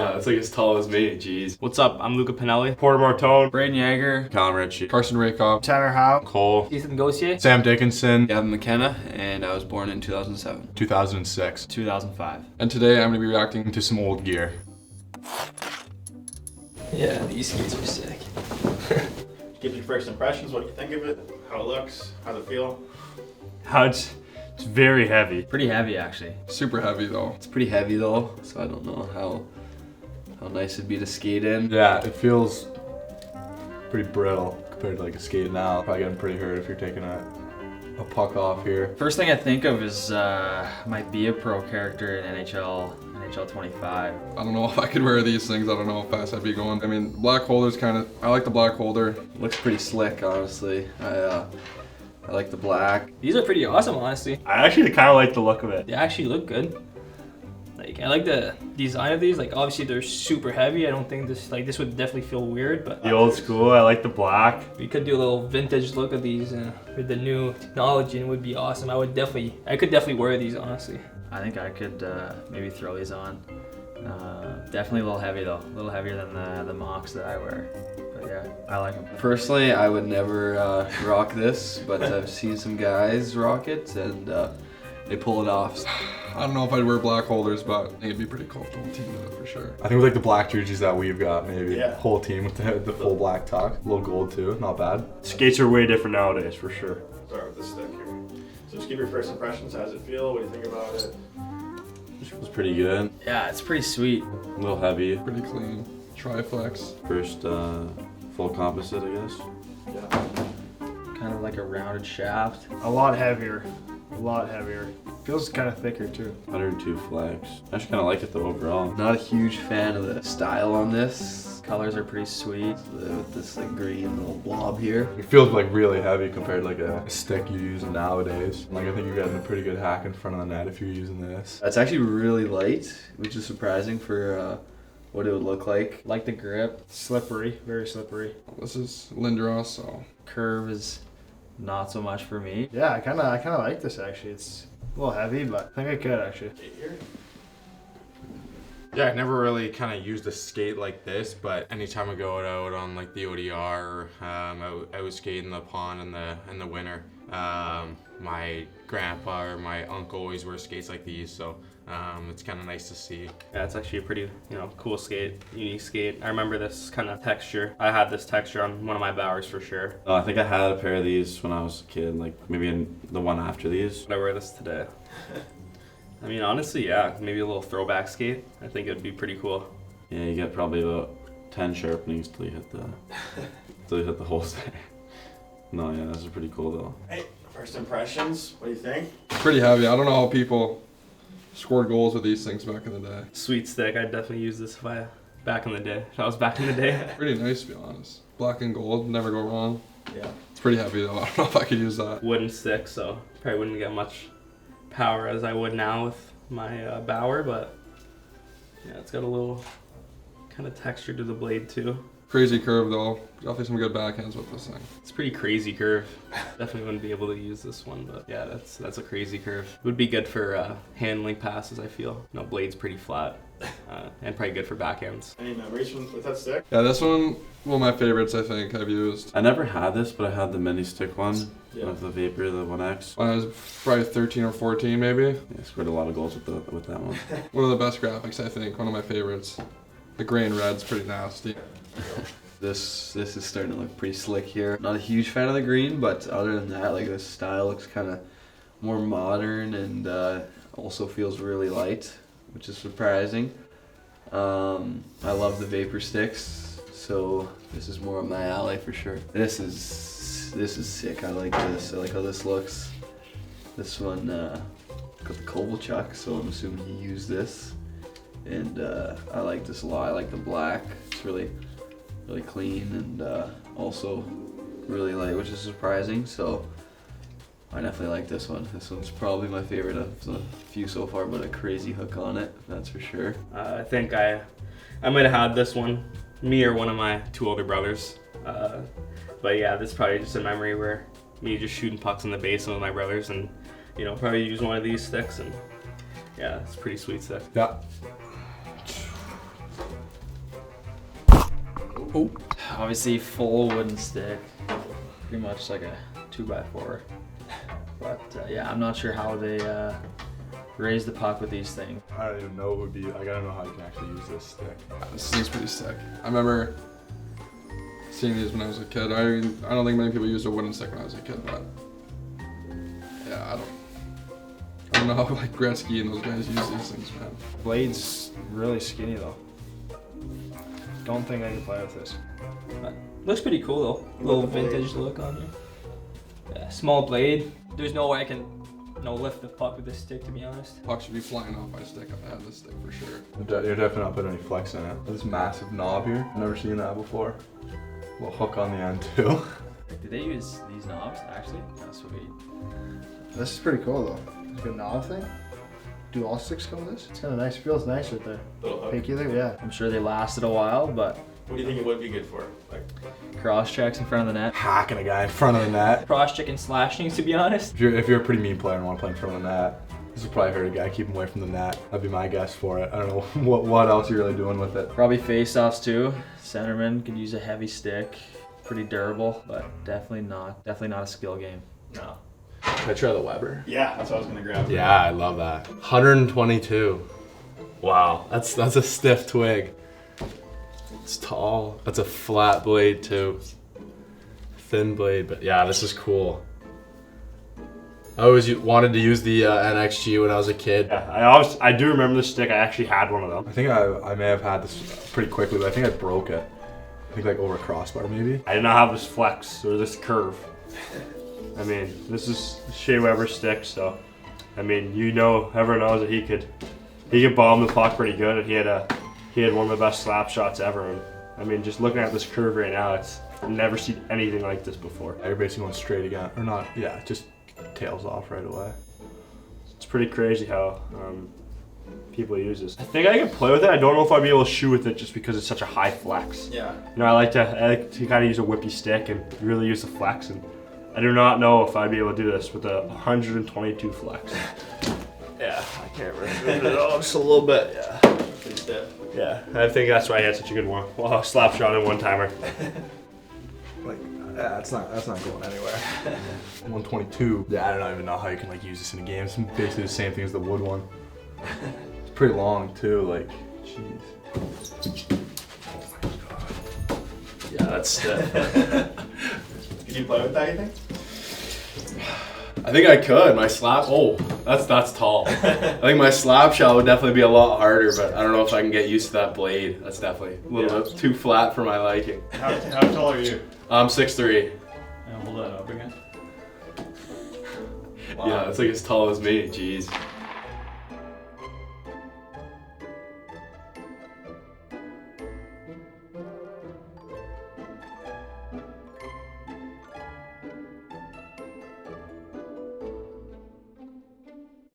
Yeah, it's like as tall as me. Jeez. What's up? I'm Luca Pinelli. Porter Martone. Braden Yeager. Colin Ritchie. Carson Rakoff. Tanner Howe. Cole. Ethan Gossier. Sam Dickinson. Gavin McKenna, and I was born in 2007. 2006. 2005. And today I'm going to be reacting to some old gear. Yeah, these skates are sick. Give your first impressions, what you think of it, how it looks, how it feel. It's very heavy. Pretty heavy, actually. Super heavy though. It's pretty heavy though, so I don't know how nice it'd be to skate in. Yeah, it feels pretty brittle compared to like a skate now. Probably getting pretty hurt if you're taking a puck off here. First thing I think of is might be a pro character in NHL 25. I don't know if I could wear these things. I don't know how fast I'd be going. I mean, black holder's kind of, I like the black holder. Looks pretty slick, honestly. I like the black. These are pretty awesome, honestly. I actually kind of like the look of it. They actually look good. Like, I like the design of these. Like, obviously they're super heavy. I don't think this would definitely feel weird, but The old school, I like the black. we could do a little vintage look of these with the new technology, and it would be awesome. I could definitely wear these, honestly. I think I could maybe throw these on. Definitely a little heavy though. A little heavier than the Mocs that I wear. But yeah, I like them. Personally, I would never rock this, but I've seen some guys rock it and they pull it off. I don't know if I'd wear black holders, but I think it'd be pretty cool to team with it for sure. I think with like the black jerseys that we've got, maybe. Yeah. Whole team with the full black tuck. A little gold too, not bad. Skates are way different nowadays, for sure. Start with the stick here. So just give your first impressions, how does it feel, what do you think about it? It feels pretty good. Yeah, it's pretty sweet. A little heavy. Pretty clean. Triflex. First full composite, I guess. Yeah. Kind of like a rounded shaft. A lot heavier. A lot heavier. Feels kind of thicker too. 102 flex. I actually kind of like it though overall. Not a huge fan of the style on this. Colors are pretty sweet with this like green little blob here. It feels like really heavy compared to like a stick you use nowadays. Like I think you're getting a pretty good hack in front of the net if you're using this. It's actually really light, which is surprising for what it would look like. Like the grip. Slippery, very slippery. This is Lindros, so. Curve is not so much for me. Yeah, I kind of like this actually. It's a little heavy, but I think I could actually. Yeah, I never really kind of used a skate like this, but anytime I go out on like the ODR, I was skating the pond in the winter. My grandpa or my uncle always wears skates like these, so it's kind of nice to see. Yeah, it's actually a pretty, cool skate, unique skate. I remember this kind of texture. I had this texture on one of my Bowers for sure. I think I had a pair of these when I was a kid, like maybe in the one after these. I wear this today. I mean, honestly, yeah, maybe a little throwback skate. I think it'd be pretty cool. Yeah, you get probably about 10 sharpenings till you hit the holes there. No, yeah, this is pretty cool though. Hey, first impressions, what do you think? Pretty heavy. I don't know how people scored goals with these things back in the day. Sweet stick, I'd definitely use this back in the day. If I was back in the day. Pretty nice to be honest. Black and gold, never go wrong. Yeah. It's pretty heavy though. I don't know if I could use that. Wooden stick, so probably wouldn't get much power as I would now with my Bower, but yeah, it's got a little kind of texture to the blade too. Crazy curve though. Definitely some good backhands with this thing. It's a pretty crazy curve. Definitely wouldn't be able to use this one, but yeah, that's a crazy curve. Would be good for handling passes, I feel. Blade's pretty flat, and probably good for backhands. Any memories with that stick? Yeah, this one of my favorites I think I've used. I never had this, but I had the mini stick one Yeah. with the Vapor, the 1X. When I was probably 13 or 14 maybe. Yeah, I scored a lot of goals with that one. One of the best graphics I think, one of my favorites. The gray and red's pretty nasty. This is starting to look pretty slick here. Not a huge fan of the green, but other than that, like this style looks kind of more modern and also feels really light, which is surprising. I love the Vapor sticks, so this is more of my alley for sure. This is sick. I like this. I like how this looks. This one got the Kovalchuk, so I'm assuming he used this. And I like this a lot. I like the black. It's really clean and also really light, which is surprising. So I definitely like this one. This one's probably my favorite of the few so far, but a crazy hook on it, that's for sure. I think I might have had this one, me or one of my two older brothers. But yeah, this is probably just a memory where me just shooting pucks in the basin with my brothers and, probably use one of these sticks and yeah, it's a pretty sweet stick. Yeah. Oh. Obviously full wooden stick. Pretty much like a 2x4. But yeah, I'm not sure how they raise the puck with these things. I don't even know what would be, like, I don't know how you can actually use this stick. This thing's pretty sick. I remember seeing these when I was a kid. I don't think many people used a wooden stick when I was a kid, but yeah, I don't know how like Gretzky and those guys use these things, man. Blade's really skinny though. Don't think I can play with this. Looks pretty cool though. Little vintage look on here. Yeah, small blade. There's no way I can lift the puck with this stick, to be honest. Puck should be flying off my stick if I had this stick for sure. You're definitely not putting any flex in it. This massive knob here, I've never seen that before. A little hook on the end too. Did they use these knobs actually? That's sweet. This is pretty cool though. It's a good knob thing. Do all sticks come with this? It's kind of nice. Feels nice right there. Little hook. Pinky there, yeah. I'm sure they lasted a while, but What do you think it would be good for? Like, cross checks in front of the net. Hacking a guy in front of the net. Cross check and slashing, to be honest. If you're a pretty mean player and want to play in front of the net, this would probably hurt a guy, keep him away from the net. That'd be my guess for it. I don't know what else you're really doing with it. Probably face-offs too. Centerman could use a heavy stick. Pretty durable, but definitely not a skill game. No. Can I try the Weber? yeah, that's what I was gonna grab. Yeah, I love that. 122. Wow, that's a stiff twig. It's tall. That's a flat blade too. Thin blade, but yeah, this is cool. I always wanted to use the NXG when I was a kid. Yeah, I do remember this stick. I actually had one of them. I think I may have had this pretty quickly, but I think I broke it. I think like over a crossbar maybe. I did not have this flex or this curve. I mean, this is Shea Weber stick, so I mean, everyone knows that he could bomb the puck pretty good, and he had one of the best slap shots ever. And I mean, just looking at this curve right now, I've never seen anything like this before. You're basically going straight again, or not? Yeah, just tails off right away. It's pretty crazy how people use this. I think I can play with it. I don't know if I'd be able to shoot with it just because it's such a high flex. Yeah. I like to kind of use a whippy stick and really use the flex, and I do not know if I'd be able to do this with a 122 flex. Yeah, I can't really move it at all. Just a little bit, yeah. Pretty stiff. Yeah, I think that's why I had such a good one. Well, slap shot and one timer. Like, yeah, it's not going anywhere. 122. Yeah, I don't even know how you can like use this in a game. It's basically the same thing as the wood one. It's pretty long too. Like, jeez. Oh my god. Yeah, that's stiff. Could you play with that, you think? I think I could. My slap. Oh, that's tall. I think my slap shot would definitely be a lot harder, but I don't know if I can get used to that blade. That's definitely a little bit too flat for my liking. How tall are you? I'm 6'3". And hold that up again. Yeah, that's like as tall as me. Jeez.